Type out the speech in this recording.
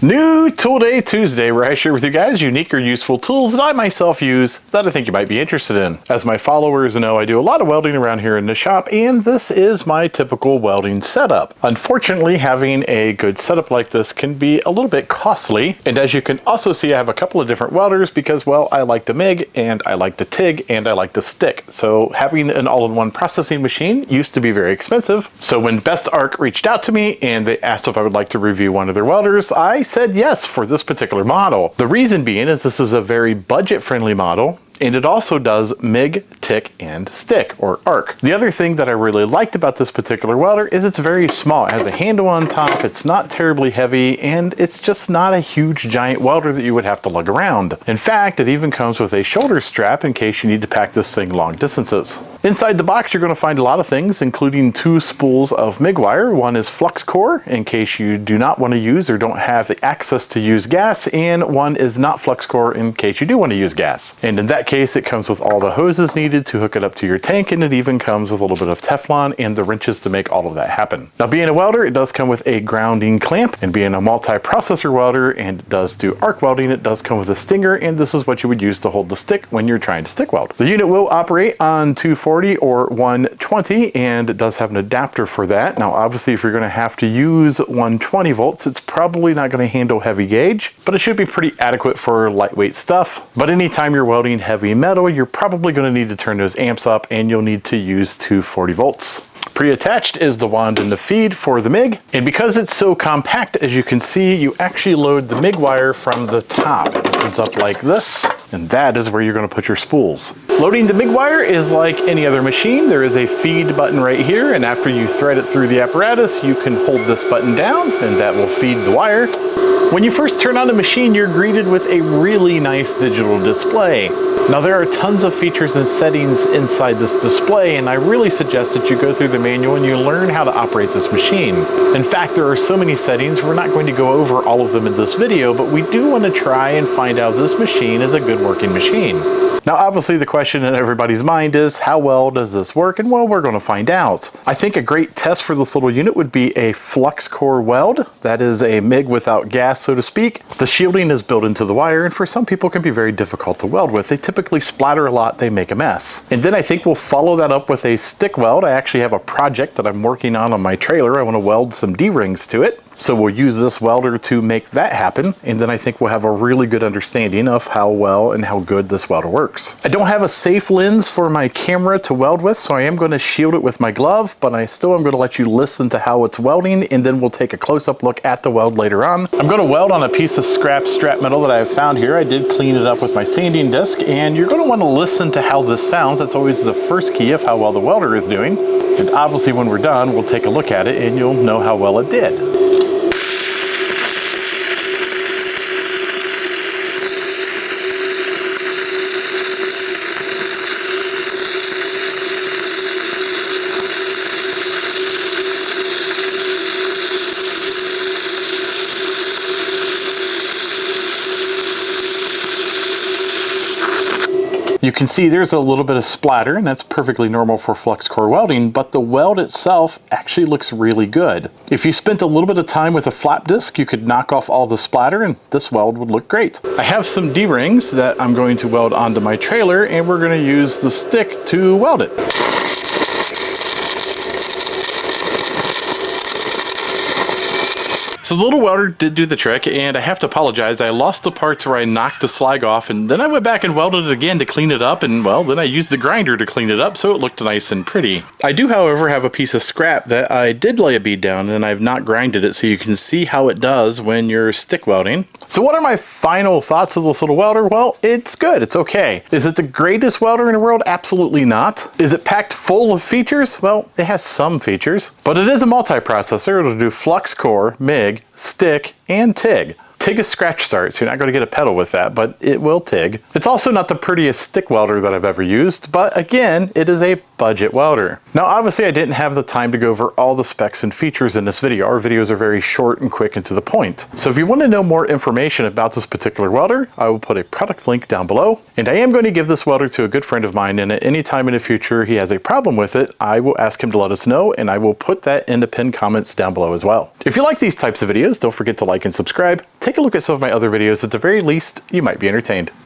New Tool Day Tuesday, where I share with you guys unique or useful tools that I myself use that I think you might be interested in. As my followers know, I do a lot of welding around here in the shop, and this is my typical welding setup. Unfortunately, having a good setup like this can be a little bit costly, and as you can also see, I have a couple of different welders because, well, I like to MIG, and I like to TIG, and I like to stick. So having an all-in-one processing machine used to be very expensive. So when BestArc reached out to me and they asked if I would like to review one of their welders, I said yes for this particular model. The reason being is this is a very budget-friendly model, and it also does MIG, TIG, and stick, or arc. The other thing that I really liked about this particular welder is it's very small. It has a handle on top, it's not terribly heavy, and it's just not a huge giant welder that you would have to lug around. In fact, it even comes with a shoulder strap in case you need to pack this thing long distances. Inside the box, you're going to find a lot of things, including 2 spools of MIG wire. One is flux core, in case you do not want to use or don't have the access to use gas, and one is not flux core in case you do want to use gas. And in that case, it comes with all the hoses needed to hook it up to your tank, and it even comes with a little bit of Teflon and the wrenches to make all of that happen. Now, being a welder, it does come with a grounding clamp, and being a multi-processor welder and it does do arc welding, it does come with a stinger, and this is what you would use to hold the stick when you're trying to stick weld. The unit will operate on 240 or 120, and it does have an adapter for that. Now, obviously, if you're going to have to use 120 volts, it's probably not going to handle heavy gauge, but it should be pretty adequate for lightweight stuff. But anytime you're welding heavy metal, you're probably going to need to turn those amps up, and you'll need to use 240 volts. Pre-attached is the wand and the feed for the MIG, and because it's so compact, as you can see, you actually load the MIG wire from the top. It opens up like this, and that is where you're going to put your spools. Loading the MIG wire is like any other machine. There is a feed button right here, and after you thread it through the apparatus, you can hold this button down, and that will feed the wire. When you first turn on the machine, you're greeted with a really nice digital display. Now, there are tons of features and settings inside this display, and I really suggest that you go through the manual and you learn how to operate this machine. In fact, there are so many settings, we're not going to go over all of them in this video, but we do want to try and find out this machine is a good working machine. Now, obviously, the question in everybody's mind is, how well does this work? And well, we're going to find out. I think a great test for this little unit would be a flux core weld. That is a MIG without gas, so to speak. The shielding is built into the wire, and for some people, it can be very difficult to weld with. They typically splatter a lot, they make a mess. And then I think we'll follow that up with a stick weld. I actually have a project that I'm working on my trailer. I want to weld some D-rings to it. So we'll use this welder to make that happen, and then I think we'll have a really good understanding of how well and how good this welder works. I don't have a safe lens for my camera to weld with, so I am going to shield it with my glove, but I still am going to let you listen to how it's welding, and then we'll take a close-up look at the weld later on. I'm going to weld on a piece of scrap strap metal that I have found here. I did clean it up with my sanding disc, and you're going to want to listen to how this sounds. That's always the first key of how well the welder is doing. And obviously when we're done, we'll take a look at it, and you'll know how well it did. You can see there's a little bit of splatter, and that's perfectly normal for flux core welding, but the weld itself actually looks really good. If you spent a little bit of time with a flap disc, you could knock off all the splatter, and this weld would look great. I have some D-rings that I'm going to weld onto my trailer, and we're going to use the stick to weld it. So the little welder did do the trick, and I have to apologize. I lost the parts where I knocked the slag off, and then I went back and welded it again to clean it up, and well, then I used the grinder to clean it up so it looked nice and pretty. I do, however, have a piece of scrap that I did lay a bead down, and I've not grinded it, so you can see how it does when you're stick welding. So what are my final thoughts of this little welder? Well, it's good, it's okay. Is it the greatest welder in the world? Absolutely not. Is it packed full of features? Well, it has some features, but it is a multiprocessor. It'll do flux core, MIG, stick, and TIG. TIG is scratch start, so you're not going to get a pedal with that, but it will TIG. It's also not the prettiest stick welder that I've ever used, but again, it is a budget welder. Now, obviously I didn't have the time to go over all the specs and features in this video. Our videos are very short and quick and to the point. So if you want to know more information about this particular welder, I will put a product link down below. And I am going to give this welder to a good friend of mine, and at any time in the future he has a problem with it, I will ask him to let us know, and I will put that in the pinned comments down below as well. If you like these types of videos, don't forget to like and subscribe. Take a look at some of my other videos. At the very least, you might be entertained.